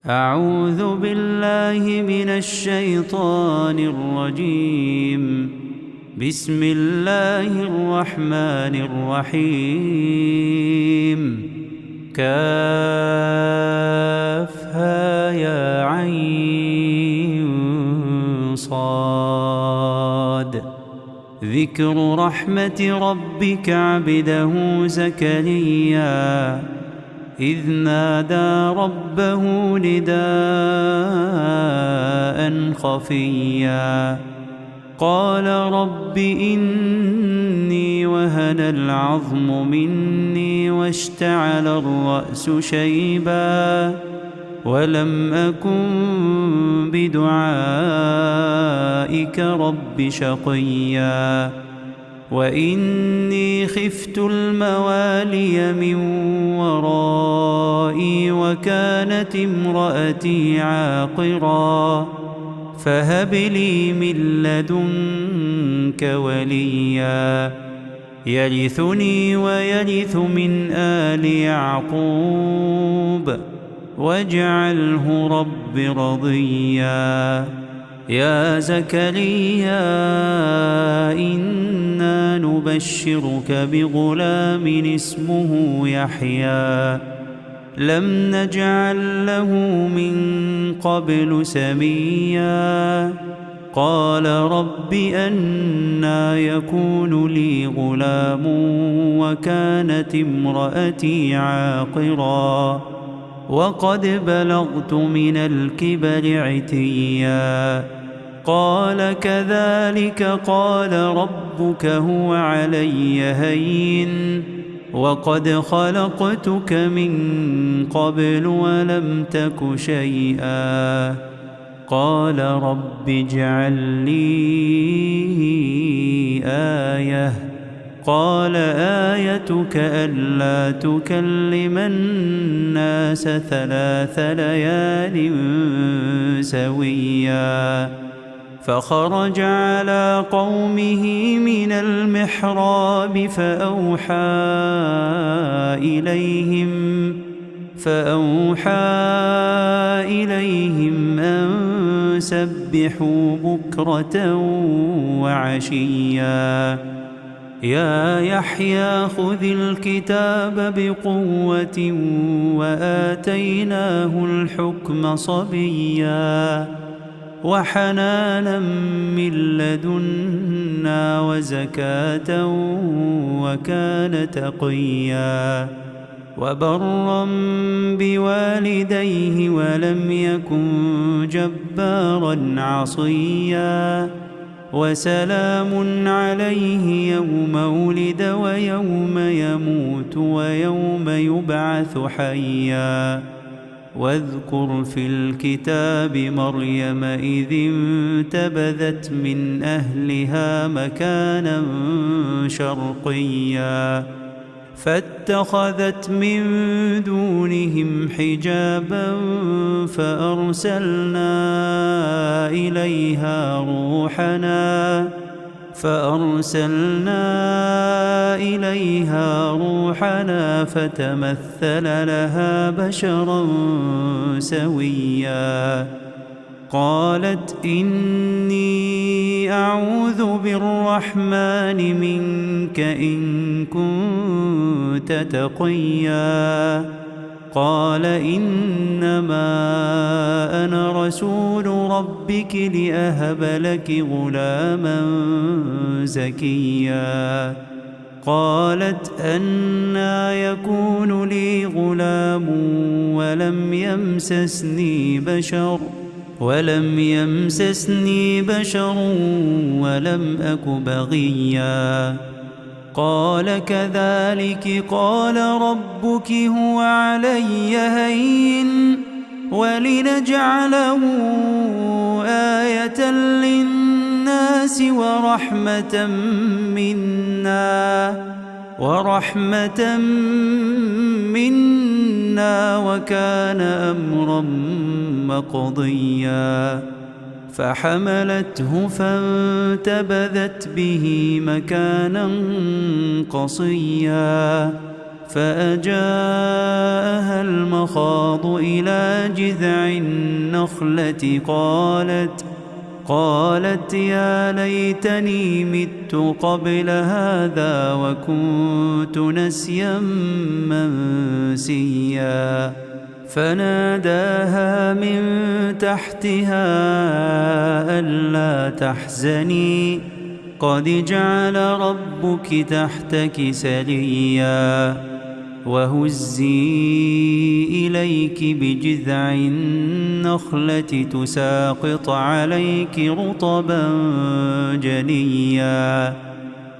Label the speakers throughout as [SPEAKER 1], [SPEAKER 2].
[SPEAKER 1] أعوذ بالله من الشيطان الرجيم. بسم الله الرحمن الرحيم. كافها يا عين صاد. ذكر رحمة ربك عبده زكريا إذ نادى ربه نداء خفيا قال رب إني وهن العظم مني واشتعل الرأس شيبا ولم أكن بدعائك رب شقيا وإني خفت الموالي من ورائي وكانت امرأتي عاقرا فهب لي من لدنك وليا يرثني ويرث من آل يعقوب واجعله رب رضيا. يا زكريا إنا نبشرك بغلام اسمه يحيى لم نجعل له من قبل سميا قال رب أنى يكون لي غلام وكانت امرأتي عاقرا وقد بلغت من الكبر عتيا قال كذلك قال ربك هو علي هين وقد خلقتك من قبل ولم تك شيئا قال رب اجعل لي آية قال آيتك ألا تكلم الناس 3 ليال سويا فخرج على قومه من المحراب فأوحى إليهم أن سبحوا بكرة وعشيا يا يحيى خذ الكتاب بقوة وآتيناه الحكم صبيا وحنانا من لدنا وزكاة وكان تقيا وبرا بوالديه ولم يكن جبارا عصيا وسلام عليه يوم ولد ويوم يموت ويوم يبعث حيا واذكر في الكتاب مريم إذ انتبذت من أهلها مكانا شرقيا فاتخذت من دونهم حجابا فأرسلنا إليها روحنا فتمثل لها بشرا سويا قالت إني أعوذ بالرحمن منك إن كنت تقيا قال إنما أنا رسول ربك لأهب لك غلاما زكيا قالت أنى يكون لي غلام ولم يمسسني بشر ولم أك بغيا قال كذلك قال ربك هو علي هين ولنجعله آية للناس ورحمة منا وكان أمرا مقضيا فحملته فانتبذت به مكانا قصيا فأجاءها المخاض إلى جذع النخلة قالت يا ليتني مت قبل هذا وكنت نسيا منسيا فناداها من تحتها ألا تحزني قد جعل ربك تحتك سريا وهزي إليك بجذع النخلة تساقط عليك رطبا جنيا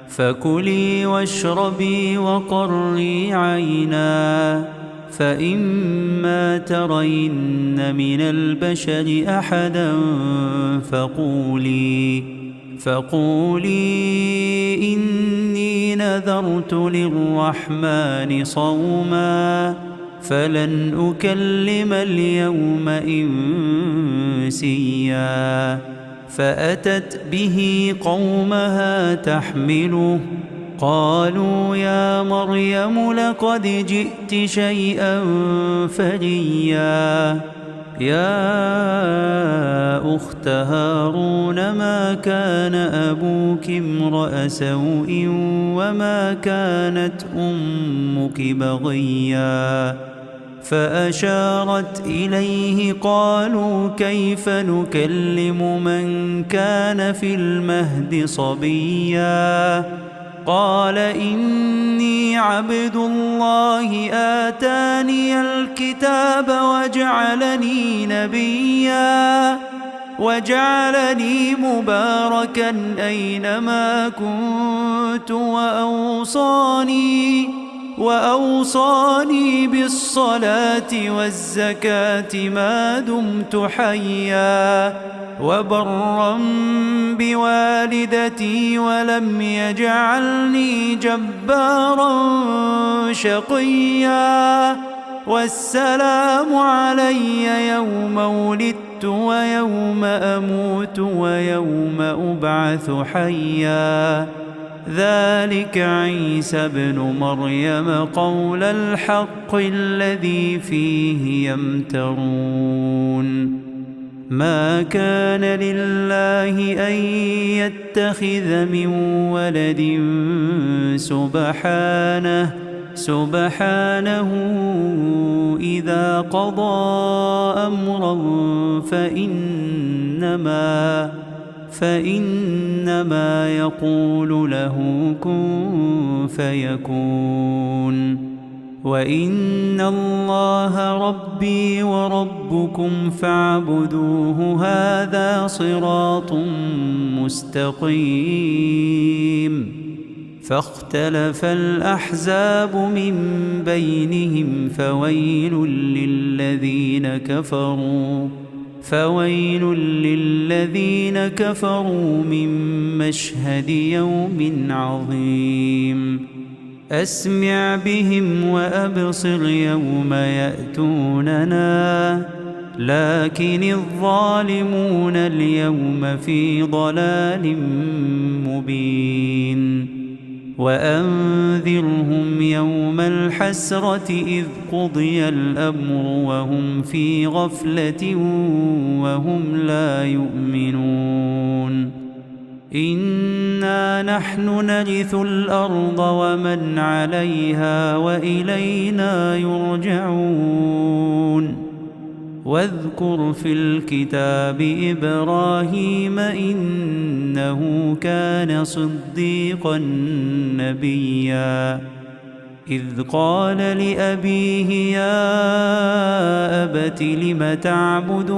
[SPEAKER 1] فكلي واشربي وقري عينا فإما ترين من البشر أحدا فقولي إني نذرت للرحمن صوما فلن أكلم اليوم إنسيا فأتت به قومها تحمله قالوا يا مريم لقد جئت شيئا فريا يا أخت هارون ما كان أبوك امرأ سوء وما كانت أمك بغيا فأشارت إليه قالوا كيف نكلم من كان في المهد صبيا قال إني عبد الله آتاني الكتاب وجعلني نبيا وجعلني مباركا أينما كنت وأوصاني بالصلاة والزكاة ما دمت حيا وبرا بوالدتي ولم يجعلني جبارا شقيا والسلام علي يوم ولدت ويوم أموت ويوم أبعث حيا ذلك عيسى ابن مريم قول الحق الذي فيه يمترون ما كان لله أن يتخذ من ولد سبحانه إذا قضى أمرا فإنما يقول له كن فيكون وإن الله ربي وربكم فاعبدوه هذا صراط مستقيم فاختلف الأحزاب من بينهم فويل للذين كفروا من مشهد يوم عظيم أسمع بهم وأبصر يوم يأتوننا لكن الظالمون اليوم في ضلال مبين وأنذرهم يوم الحسرة إذ قضي الأمر وهم في غفلة وهم لا يؤمنون إنا نحن نرث الأرض ومن عليها وإلينا يرجعون واذكر في الكتاب إبراهيم إنه كان صديقا نبيا إذ قال لأبيه يا أبت لم تعبد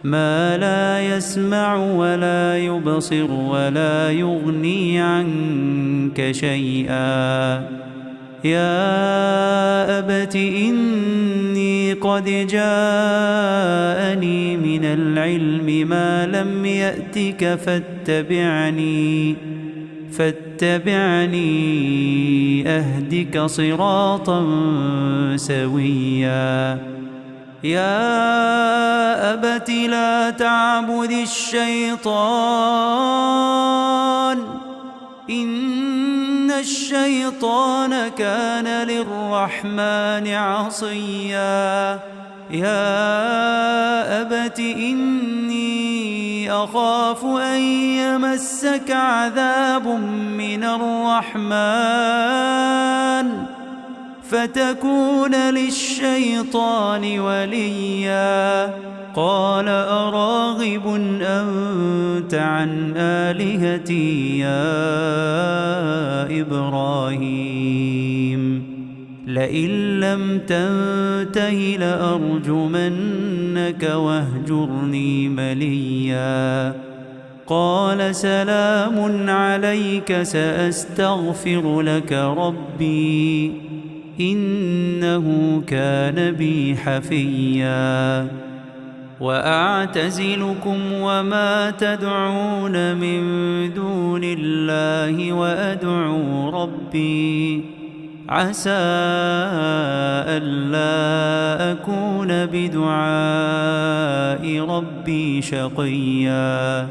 [SPEAKER 1] ما لا يسمع ولا يبصر ولا يغني عنك شيئا يا أبت إني قد جاءني من العلم ما لم يأتك فاتبعني أهدك صراطا سويا يا أبت لا تعبد الشيطان إن الشيطان كان للرحمن عصيا يا أبت إني أخاف أن يمسك عذاب من الرحمن فتكون للشيطان وليا قال أراغب أنت عن آلهتي يا إبراهيم لئن لم تنته لأرجمنك واهجرني مليا قال سلام عليك سأستغفر لك ربي إنه كان بي حفيا وأعتزلكم وما تدعون من دون الله وأدعو ربي عسى ألا أكون بدعاء ربي شقيا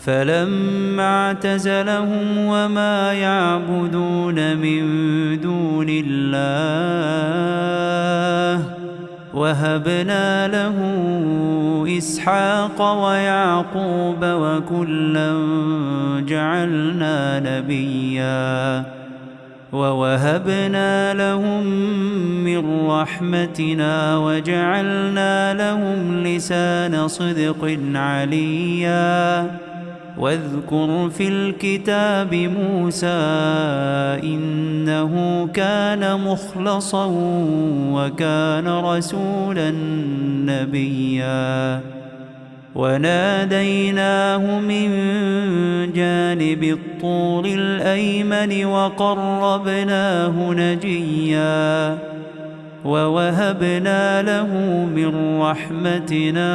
[SPEAKER 1] فلما اعتزلهم وما يعبدون من دون الله وهبنا له إسحاق ويعقوب وكلا جعلنا نبيا ووهبنا لهم من رحمتنا وجعلنا لهم لسان صدق عليا واذكر في الكتاب موسى إنه كان مخلصا وكان رسولا نبيا وناديناه من جانب الطور الأيمن وقربناه نجيا ووهبنا له من رحمتنا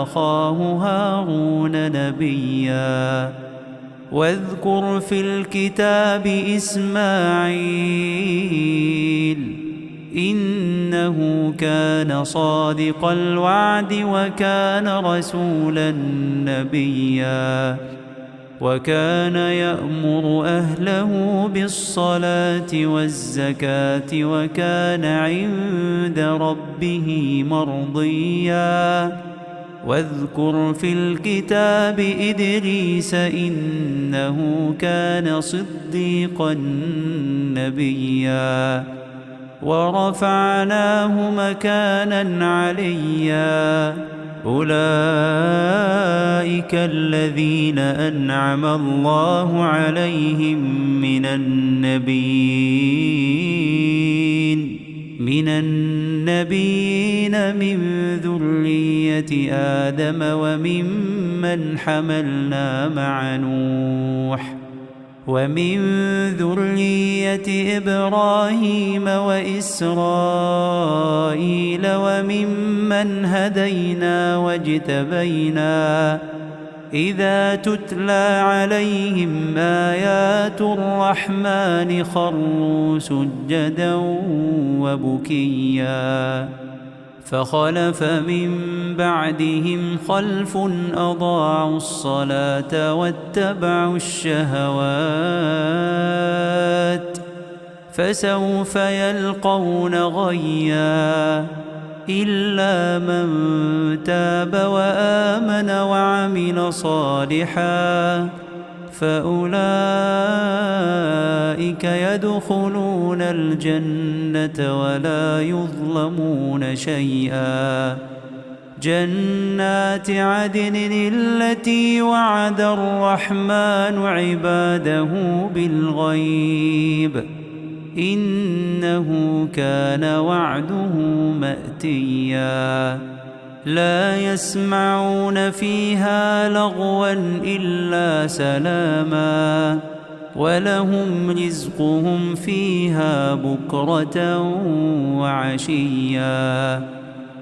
[SPEAKER 1] أخاه هارون نبيا واذكر في الكتاب إسماعيل إنه كان صادق الوعد وكان رسولا نبيا وكان يأمر أهله بالصلاة والزكاة وكان عند ربه مرضيا واذكر في الكتاب إدريس إنه كان صديقا نبيا ورفعناه مكانا عليا أولئك الذين أنعم الله عليهم من النبيين من ذرية آدم وممن حملنا مع نوح ومن ذرية إبراهيم وإسرائيل وممن هدينا واجتبينا إذا تتلى عليهم آيات الرحمن خروا سجدا وبكيا فخلف من بعدهم خلف أضاعوا الصلاة واتبعوا الشهوات فسوف يلقون غيا إلا من تاب وآمن وعمل صالحا فأولئك يدخلون الجنة ولا يظلمون شيئا جنات عدن التي وعد الرحمن عباده بالغيب إنه كان وعده مأتيا لا يسمعون فيها لغوا إلا سلاما ولهم رزقهم فيها بكرة وعشيا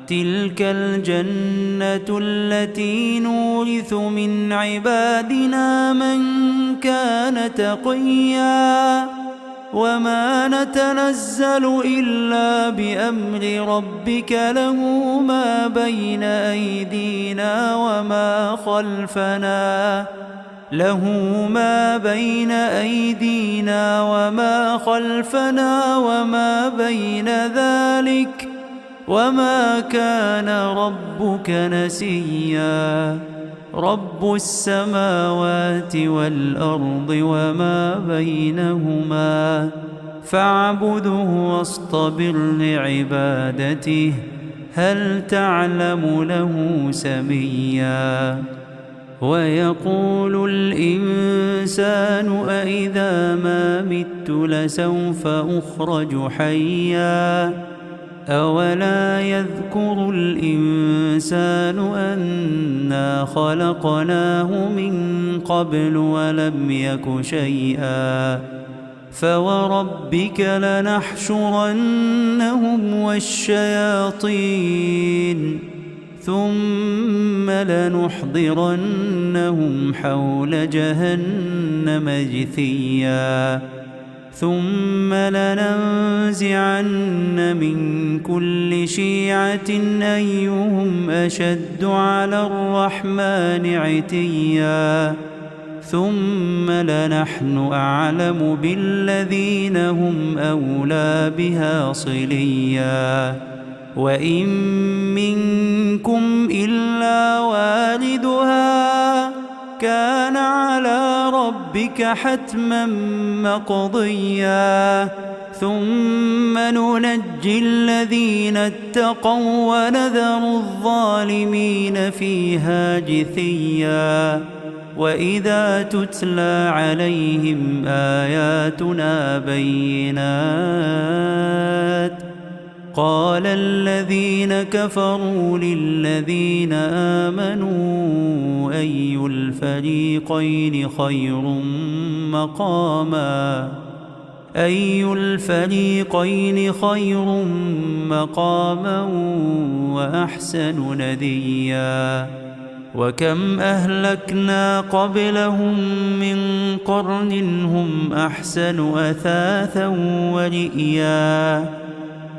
[SPEAKER 1] تلك الجنة التي نورث من عبادنا من كان تقيا وما نتنزل إلا بأمر ربك له ما بين أيدينا وما خلفنا له ما بين أيدينا وما خلفنا وما بين ذلك وما كان ربك نسيا رب السماوات والأرض وما بينهما فاعبده واصطبر لعبادته هل تعلم له سميا ويقول الإنسان أإذا ما مت لسوف أخرج حيا أولا يذكر الإنسان أنا خلقناه من قبل ولم يك شيئا فوربك لنحشرنهم والشياطين ثم لنحضرنهم حول جهنم جثيا ثم لننزعن من كل شيعة أيهم أشد على الرحمن عتيا ثم لنحن أعلم بالذين هم أولى بها صليا وإن منكم إلا واردها كان على ربك حتما مقضيا ثم ننجي الذين اتقوا ونذر الظالمين فيها جثيا وإذا تتلى عليهم آياتنا بينات قال الذين كفروا للذين آمنوا أي الفريقين خير مقاما وأحسن نديا وكم أهلكنا قبلهم من قرن هم أحسن أثاثا ورئيا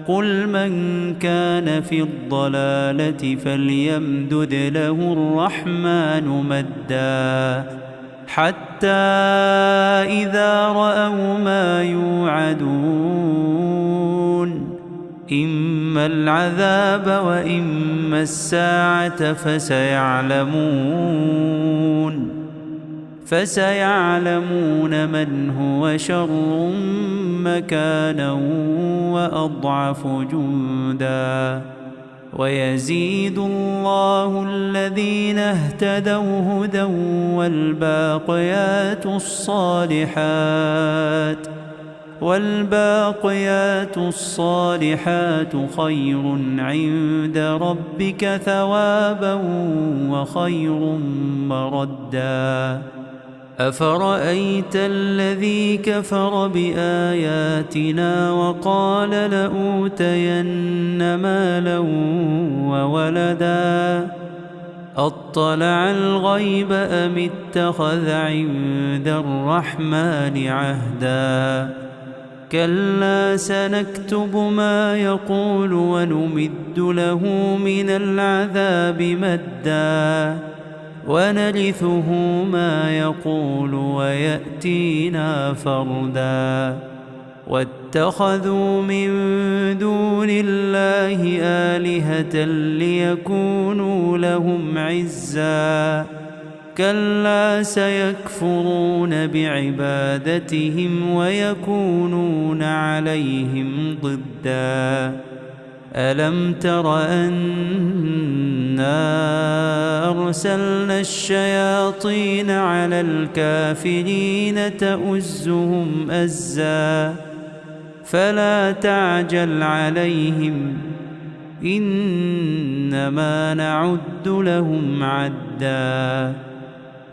[SPEAKER 1] قل من كان في الضلالة فليمدد له الرحمن مدا حتى إذا رأوا ما يوعدون إما العذاب وإما الساعة فسيعلمون من هو شر مكانا وأضعف جندا ويزيد الله الذين اهتدوا هدى والباقيات الصالحات خير عند ربك ثوابا وخير مردا أفرأيت الذي كفر بآياتنا وقال لأوتين مالا وولدا أطلع الغيب أم اتخذ عند الرحمن عهدا كلا سنكتب ما يقول ونمد له من العذاب مدا ونرثه ما يقول ويأتينا فردا واتخذوا من دون الله آلهة ليكونوا لهم عزا كلا سيكفرون بعبادتهم ويكونون عليهم ضدا ألم تر أنا أرسلنا الشياطين على الكافرين تؤزهم أزا فلا تعجل عليهم إنما نعد لهم عدا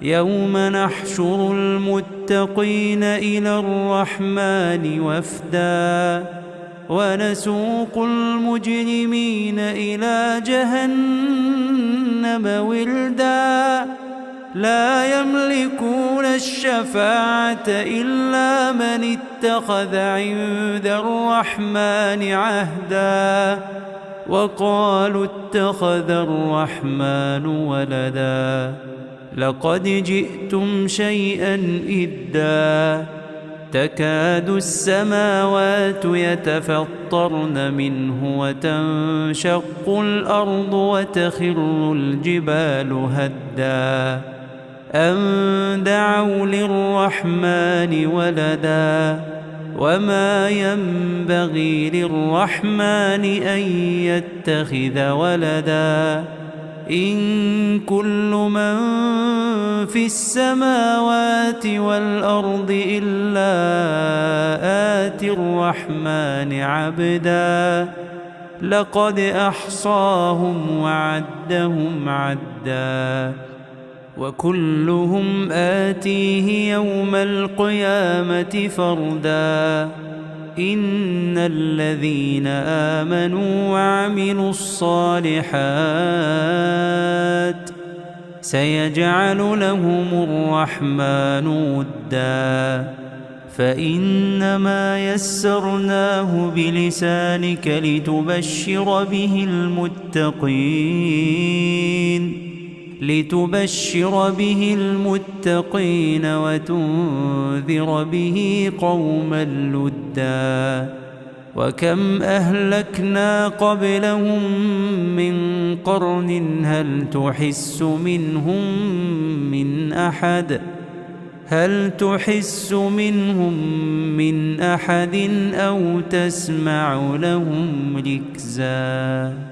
[SPEAKER 1] يوم نحشر المتقين إلى الرحمن وفدا ونسوق المجرمين إلى جهنم وردا لا يملكون الشفاعة إلا من اتخذ عند الرحمن عهدا وقالوا اتخذ الرحمن ولدا لقد جئتم شيئا إدا تكاد السماوات يتفطرن منه وتنشق الأرض وتخر الجبال هدا أن دعوا للرحمن ولدا وما ينبغي للرحمن أن يتخذ ولدا إن كل من في السماوات والأرض إلا آتي الرحمن عبدا لقد أحصاهم وعدهم عدا وكلهم آتيه يوم القيامة فردا إن الذين آمنوا وعملوا الصالحات سيجعل لهم الرحمن ودا فإنما يسرناه بلسانك لتبشر به المتقين وتنذر به قوما لدا وكم أهلكنا قبلهم من قرن هل تحس منهم من أحد أو تسمع لهم ركزا.